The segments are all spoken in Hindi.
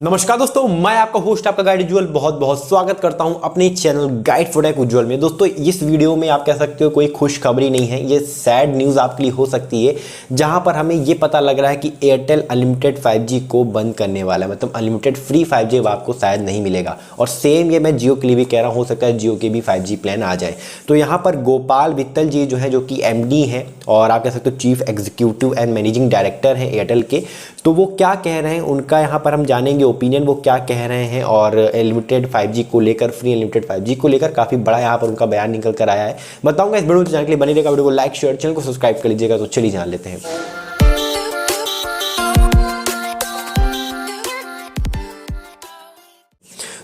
नमस्कार दोस्तों, मैं आपका होस्ट आपका गाइड उज्ज्वल बहुत बहुत स्वागत करता हूं अपने चैनल गाइड फॉर टेक उज्ज्वल में। दोस्तों इस वीडियो में आप कह सकते हो कोई खुशखबरी नहीं है, ये सैड न्यूज़ आपके लिए हो सकती है जहां पर हमें ये पता लग रहा है कि एयरटेल अनलिमिटेड 5G को बंद करने वाला है। मतलब अनलिमिटेड फ्री 5G अब आपको शायद नहीं मिलेगा। और सेम ये मैं जियो के लिए भी कह रहा हूँ, हो सकता है जियो के भी 5G प्लान आ जाए। तो यहाँ पर गोपाल वित्तल जी जो है, जो कि MD हैं और आप कह सकते हो chief executive and managing director हैं एयरटेल के, तो वो क्या कह रहे हैं उनका यहाँ पर हम जानेंगे ओपिनियन, वो क्या कह रहे हैं। और अनलिमिटेड 5G को लेकर, फ्री अनलिमिटेड 5G को लेकर काफ़ी बड़ा यहाँ पर उनका बयान निकल कर आया है। बताऊंगा इस वीडियो में, जानने के लिए बने रहेगा। वीडियो को लाइक शेयर, चैनल को सब्सक्राइब कर लीजिएगा। तो चलिए जान लेते हैं।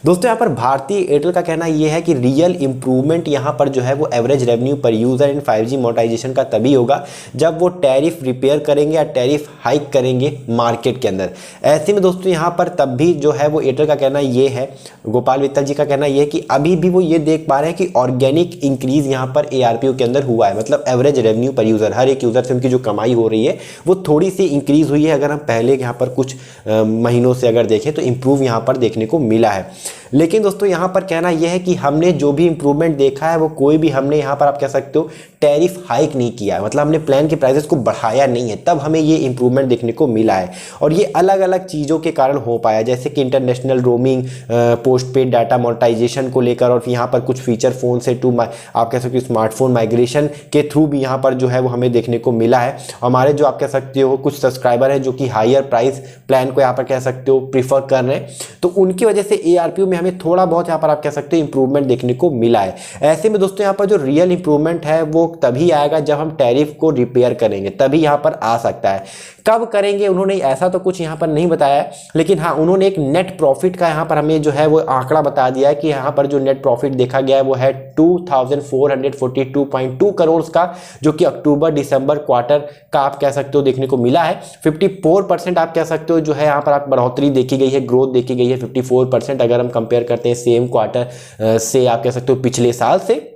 दोस्तों यहाँ पर भारतीय एयरटेल का कहना यह है कि रियल इंप्रूवमेंट यहाँ पर जो है वो एवरेज रेवेन्यू पर यूज़र इन 5G मोनेटाइजेशन का तभी होगा जब वो टैरिफ रिपेयर करेंगे या टैरिफ हाइक करेंगे मार्केट के अंदर। ऐसे में दोस्तों यहाँ पर तब भी जो है वो एयरटेल का कहना ये है, गोपाल वित्तल जी का कहना ये है कि अभी भी वो ये देख पा रहे हैं कि ऑर्गेनिक इंक्रीज यहाँ पर ARPU के अंदर हुआ है। मतलब एवरेज रेवेन्यू पर यूज़र, हर एक यूज़र से उनकी जो कमाई हो रही है वो थोड़ी सी इंक्रीज हुई है। अगर हम पहले यहाँ पर कुछ महीनों से अगर देखें तो इम्प्रूव यहाँ पर देखने को मिला है। लेकिन दोस्तों यहाँ पर कहना यह है कि हमने जो भी इंप्रूवमेंट देखा है वो कोई भी हमने यहाँ पर आप कह सकते हो टैरिफ हाइक नहीं किया है। मतलब हमने प्लान के प्राइसेस को बढ़ाया नहीं है, तब हमें ये इंप्रूवमेंट देखने को मिला है। और ये अलग अलग चीज़ों के कारण हो पाया, जैसे कि international roaming, post paid data monetisation को लेकर, और यहाँ पर कुछ फीचर फ़ोन से टू आप कह सकते हो स्मार्टफोन माइग्रेशन के थ्रू भी यहाँ पर जो है वो हमें देखने को मिला है। हमारे जो आप कह सकते हो कुछ सब्सक्राइबर हैं जो कि हायर प्राइस प्लान को यहाँ पर कह सकते हो प्रीफर कर रहे हैं, तो उनकी वजह से ARPU में हमें थोड़ा बहुत यहाँ पर आप कह सकते हो इंप्रूवमेंट देखने को मिला है। ऐसे में दोस्तों यहाँ पर जो रियल इंप्रूवमेंट है वो तभी आएगा जब हम टैरिफ को रिपेयर करेंगे, तभी यहाँ पर आ सकता है। कब करेंगे उन्होंने ऐसा तो कुछ यहाँ पर नहीं बताया है, लेकिन हाँ उन्होंने एक नेट प्रॉफिट का यहाँ पर हमें जो है वो आंकड़ा बता दिया है कि यहाँ पर जो नेट प्रॉफिट देखा गया है वो है 2442.2 करोड़ का, जो कि अक्टूबर दिसंबर क्वार्टर का आप कह सकते हो देखने को मिला है। 54% आप कह सकते हो जो है यहाँ पर आप बढ़ोतरी देखी गई है, ग्रोथ देखी गई है 54% अगर हम कंपेयर करते हैं सेम क्वार्टर से आप कह सकते हो पिछले साल से।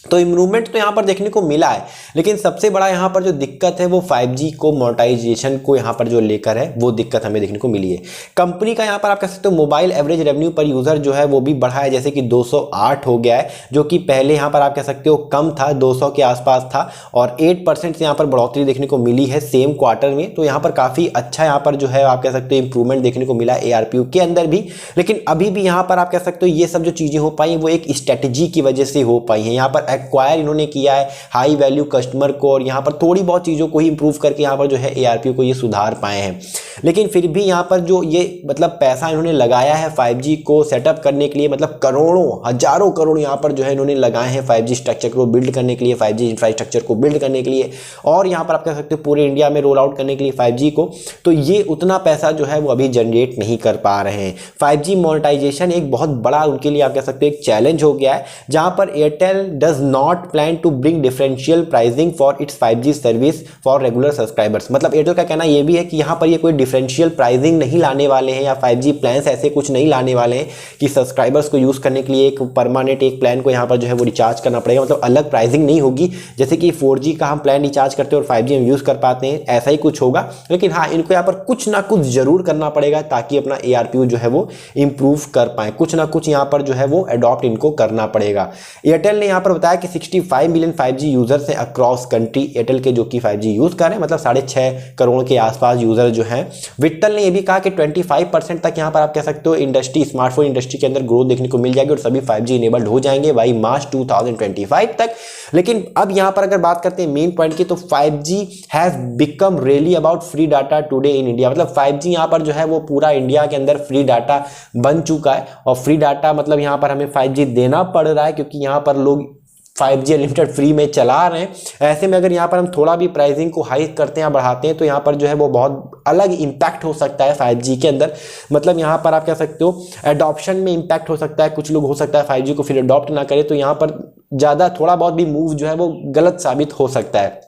तो इम्प्रूवमेंट तो यहाँ पर देखने को मिला है, लेकिन सबसे बड़ा यहाँ पर जो दिक्कत है वो 5G को मोनेटाइजेशन को यहाँ पर जो लेकर है वो दिक्कत हमें देखने को मिली है। कंपनी का यहाँ पर आप कह सकते हो मोबाइल एवरेज रेवेन्यू पर यूज़र जो है वो भी बढ़ा है, जैसे कि 208 हो गया है, जो कि पहले यहाँ पर आप कह सकते हो कम था, 200 के आसपास था। और 8% से यहाँ पर बढ़ोतरी देखने को मिली है सेम क्वार्टर में। तो यहाँ पर काफ़ी अच्छा यहाँ पर जो है आप कह सकते हो इंप्रूवमेंट देखने को मिला है ARPU के अंदर भी। लेकिन अभी भी यहाँ पर आप कह सकते हो ये सब जो चीज़ें हो पाई वो एक स्ट्रेटजी की वजह से हो पाई हैं। यहाँ पर एक्वायर इन्होंने किया है हाई वैल्यू कस्टमर को, और यहाँ पर थोड़ी बहुत चीज़ों को ही इंप्रूव करके यहाँ पर जो है ARPU को ये सुधार पाए हैं। लेकिन फिर भी यहाँ पर जो ये मतलब पैसा इन्होंने लगाया है 5G को सेटअप करने के लिए, मतलब करोड़ों हजारों करोड़ यहाँ पर जो है इन्होंने लगाए हैं 5G स्ट्रक्चर को बिल्ड करने के लिए, 5G इंफ्रास्ट्रक्चर को बिल्ड करने के लिए, और यहाँ पर आप कह सकते हो पूरे इंडिया में रोल आउट करने के लिए 5G को। तो ये उतना पैसा जो है वो अभी जनरेट नहीं कर पा रहे हैं। 5G मोनेटाइजेशन एक बहुत बड़ा उनके लिए आप कह सकते हो एक चैलेंज हो गया है, जहाँ पर Airtel does not plan to bring differential pricing for its 5G service for regular subscribers. मतलब एयरटेल का कहना यह भी है कि यहाँ पर ये कोई डिफरेंशियल प्राइसिंग नहीं लाने वाले हैं, या 5G प्लान्स ऐसे कुछ नहीं लाने वाले हैं कि सब्सक्राइबर्स को यूज़ करने के लिए एक परमानेंट एक प्लान को यहाँ पर जो है वो रिचार्ज करना पड़ेगा। मतलब अलग प्राइसिंग नहीं होगी, जैसे कि 4G का हम प्लान रिचार्ज करते हैं और 5G हम यूज़ कर पाते हैं, ऐसा ही कुछ होगा। लेकिन हाँ इनको यहाँ पर कुछ ना कुछ जरूर करना पड़ेगा ताकि अपना ARPU जो है वो इंप्रूव कर पाए। कुछ ना कुछ यहाँ पर जो है वो अडॉप्ट इनको करना पड़ेगा। एयरटेल ने यहाँ पर बताया कि 65 मिलियन 5G यूजर्स हैं अक्रॉस कंट्री एयरटेल के, जो कि 5G यूज कर रहे हैं, मतलब 6.5 करोड़ के आसपास यूजर जो हैं। विट्टल ने यह भी कहा कि 25% तक यहाँ पर आप कह सकते हो इंडस्ट्री, स्मार्टफोन इंडस्ट्री के अंदर ग्रोथ देखने को मिल जाएगी और सभी 5G इनेबल्ड हो जाएंगे बाई मार्च 2025 तक। लेकिन अब यहाँ पर अगर बात करते हैं मेन पॉइंट की, तो 5G has become really about free data today in India. मतलब 5G यहाँ पर जो है वो पूरा इंडिया के अंदर फ्री डाटा बन चुका है। और फ्री डाटा मतलब यहाँ पर हमें 5G देना पड़ रहा है, क्योंकि यहाँ पर लोग 5G अनलिमिटेड फ्री में चला रहे हैं। ऐसे में अगर यहाँ पर हम थोड़ा भी प्राइसिंग को हाइक करते हैं या बढ़ाते हैं तो यहाँ पर जो है वो बहुत अलग इम्पैक्ट हो सकता है 5G के अंदर। मतलब यहाँ पर आप कह सकते हो एडॉप्शन में इम्पैक्ट हो सकता है। कुछ लोग हो सकता है 5G को फिर अडॉप्ट ना करें, तो यहाँ पर ज़्यादा थोड़ा बहुत भी मूव जो है वो गलत साबित हो सकता है।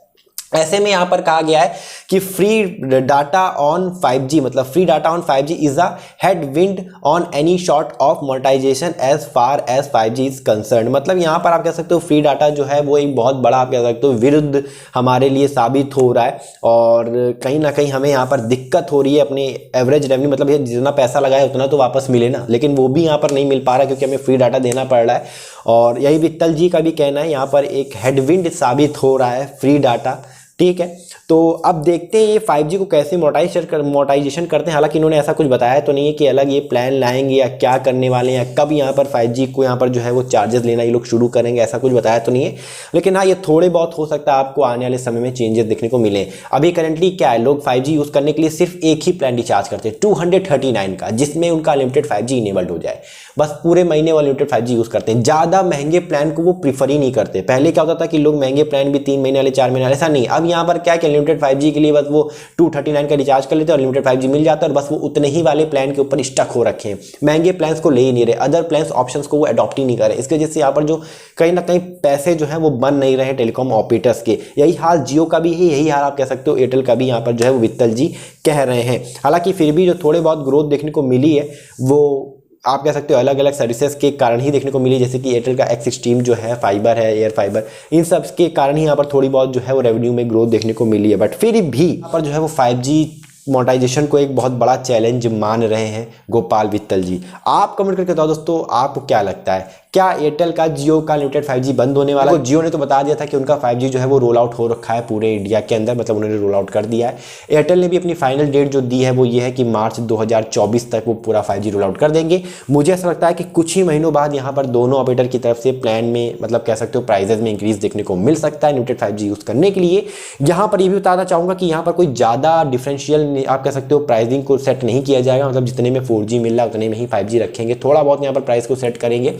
ऐसे में यहाँ पर कहा गया है कि फ्री डाटा ऑन 5G, मतलब free data on 5G is a headwind on any short of monetisation as far as 5G is concern. मतलब यहाँ पर आप कह सकते हो फ्री डाटा जो है वो एक बहुत बड़ा आप कह सकते हो विरुद्ध हमारे लिए साबित हो रहा है, और कहीं ना कहीं हमें यहाँ पर दिक्कत हो रही है अपने एवरेज रेवेन्यू, मतलब ये जितना पैसा लगाया उतना तो वापस मिले ना, लेकिन वो भी यहाँ पर नहीं मिल पा रहा क्योंकि हमें फ्री डाटा देना पड़ रहा है। और यही वित्तल जी का भी कहना है, यहाँ पर एक हेडविंड साबित हो रहा है फ्री डाटा। ठीक है, तो अब देखते हैं ये 5G को कैसे मोनेटाइजेशन करते हैं। हालांकि इन्होंने ऐसा कुछ बताया तो नहीं है कि अलग ये प्लान लाएंगे या क्या करने वाले हैं, कब यहाँ पर 5G को यहाँ पर जो है वो चार्जेस लेना ये लोग शुरू करेंगे, ऐसा कुछ बताया तो नहीं है। लेकिन हाँ, ये थोड़े बहुत हो सकता है आपको आने वाले समय में चेंजेस देखने को मिले। अभी करेंटली क्या है, लोग 5G यूज़ करने के लिए सिर्फ एक ही प्लान रिचार्ज करते हैं 239 का, जिसमें उनका अनलिमिटेड 5G इनेबल्ड हो जाए, बस पूरे महीने वो अनलिमिटेड 5G यूज़ करते हैं। ज़्यादा महंगे प्लान को वो प्रीफर ही नहीं करते। पहले क्या होता था कि लोग महंगे प्लान भी 3 महीने वाले 4 महीने वाले, ऐसा नहीं। अब यहाँ पर क्या है कि अनलिमिटेड 5G के लिए बस वो 239 का रिचार्ज कर लेते हैं और अनलिमिटेड 5G मिल जाता है, और बस वो उतने ही वाले प्लान के ऊपर स्टक हो रखे हैं, महंगे प्लान्स को ले ही नहीं रहे, अदर प्लान्स ऑप्शंस को वो अडॉप्ट ही नहीं कर रहे। इसकी वजह से यहाँ पर जो कहीं ना कहीं पैसे जो है वो बन नहीं रहे टेलीकॉम ऑपरेटर्स के। यही हाल जियो का भी है, यही हाल आप कह सकते हो एयरटेल का भी यहाँ पर जो है वो वित्तल जी कह रहे हैं। हालांकि फिर भी जो थोड़े बहुत ग्रोथ देखने को मिली है वो आप कह सकते हो अलग अलग सर्विसेज के कारण ही देखने को मिली, जैसे कि एयरटेल का एक्स स्ट्रीम जो है, फाइबर है, एयर फाइबर, इन सब के कारण ही यहाँ पर थोड़ी बहुत जो है वो रेवेन्यू में ग्रोथ देखने को मिली है। बट फिर भी यहाँ पर जो है वो 5G मोनेटाइजेशन को एक बहुत बड़ा चैलेंज मान रहे हैं गोपाल वित्तल जी। आप कमेंट करके बताओ दोस्तों, आपको क्या लगता है, क्या एयरटेल का जियो का अनलिमिटेड 5G बंद होने वाला है? जियो ने तो बता दिया था कि उनका 5G जो है वो रोल आउट हो रखा है पूरे इंडिया के अंदर, मतलब उन्होंने रोल आउट कर दिया है। एयरटेल ने भी अपनी फाइनल डेट जो दी है वो ये है कि मार्च 2024 तक वो पूरा 5G रोल आउट कर देंगे। मुझे ऐसा लगता है कि कुछ ही महीनों बाद यहाँ पर दोनों ऑपरेटर की तरफ से प्लान में, मतलब कह सकते हो प्राइजेज में इंक्रीज देखने को मिल सकता है अनलिमिटेड 5G यूज़ करने के लिए। यहाँ पर ये भी बताना चाहूँगा कि यहाँ पर कोई ज़्यादा डिफरेंशियल आप कह सकते हो प्राइसिंग को सेट नहीं किया जाएगा, मतलब जितने में 4G मिल रहा है उतने में ही 5G रखेंगे। थोड़ा बहुत यहाँ पर प्राइस को सेट करेंगे,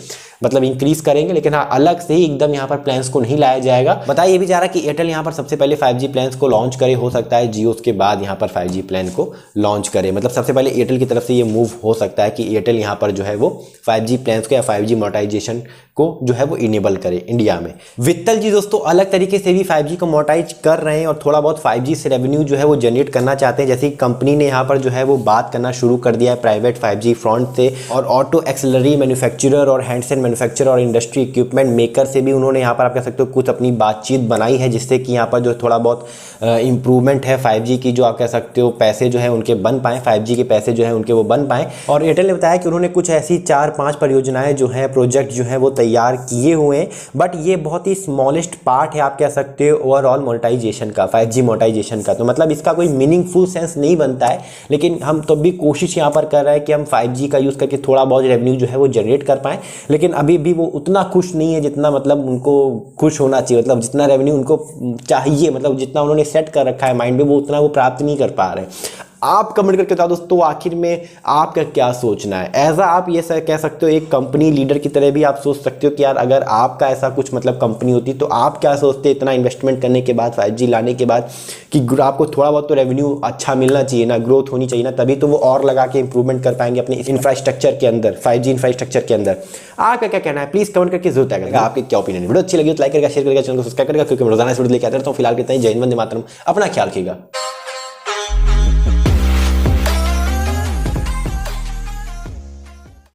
मतलब इंक्रीज करेंगे, लेकिन हाँ अलग से ही एकदम यहाँ पर प्लान्स को नहीं लाया जाएगा। बताया ये भी जा रहा है कि एयरटेल यहाँ पर सबसे पहले 5G प्लान्स को लॉन्च करे, हो सकता है जियो उसके बाद यहाँ पर 5G प्लान को लॉन्च करे। मतलब सबसे पहले एयरटेल की तरफ से ये मूव हो सकता है कि एयरटेल यहाँ पर जो है वो 5G प्लान्स को या 5G मोनेटाइजेशन को जो है वो इनेबल करे इंडिया में। वित्तल जी दोस्तों अलग तरीके से भी 5G को मोनेटाइज कर रहे हैं और थोड़ा बहुत 5G से रेवेन्यू जो है वो जनरेट करना चाहते हैं। जैसे कंपनी ने यहाँ पर जो है वो बात करना शुरू कर दिया है प्राइवेट 5G फ्रंट से, और ऑटो एक्सेलरी मैन्युफैक्चरर और हैंडसेट मैन्युफैक्चरर और इंडस्ट्री इक्विपमेंट मेकर से भी उन्होंने यहाँ पर आप कह सकते हो कुछ अपनी बातचीत बनाई है, जिससे कि यहाँ पर जो थोड़ा बहुत इंप्रूवमेंट है 5G की, जो आप कह सकते हो पैसे जो है उनके बन पाए, 5G के पैसे जो है उनके वो बन पाए। और एयरटेल ने बताया कि उन्होंने कुछ ऐसी 4-5 परियोजनाएं जो है प्रोजेक्ट जो है वो तैयार किए हुए हैं, बट ये बहुत ही स्मॉलेस्ट पार्ट है आप कह सकते हो ओवरऑल मोनेटाइजेशन का, 5G मोनेटाइजेशन का। तो मतलब इसका कोई मीनिंगफुल सेंस नहीं बनता है, लेकिन हम तो भी कोशिश यहाँ पर कर रहे हैं कि हम 5G का यूज़ करके थोड़ा बहुत रेवेन्यू जो है वो जनरेट कर पाएँ। लेकिन अभी भी वो उतना खुश नहीं है जितना मतलब उनको खुश होना चाहिए, मतलब जितना रेवेन्यू उनको चाहिए, मतलब जितना उन्होंने सेट कर रखा है माइंड में वो उतना वो प्राप्त नहीं कर पा रहे। आप कमेंट करके बताओ दोस्तों आखिर में आपका क्या सोचना है। ऐसा आप ये कह सकते हो एक कंपनी लीडर की तरह भी आप सोच सकते हो कि यार अगर आपका ऐसा कुछ मतलब कंपनी होती तो आप क्या सोचते इतना इन्वेस्टमेंट करने के बाद 5G लाने के बाद कि आपको थोड़ा बहुत तो रेवेन्यू अच्छा मिलना चाहिए ना, ग्रोथ होनी चाहिए ना, तभी तो वो और लगा के इंप्रूवमेंट कर पाएंगे अपने इंफ्रास्ट्रक्चर के अंदर, 5G इंफ्रास्ट्रक्चर के अंदर। आपका क्या कहना है प्लीज कमेंट करके जरूर तय करेगा आपके क्या ओपिनियन है। वीडियो अच्छी लगी तो लाइक करेगा, शेयर करेगा, चैनल को सब्सक्राइब करेगा, क्योंकि मैं रोजाना इस वीडियो लेके आता रहता हूँ। फिलहाल कहते हैं जय हिंद वंदे मातरम, अपना ख्याल रखिएगा।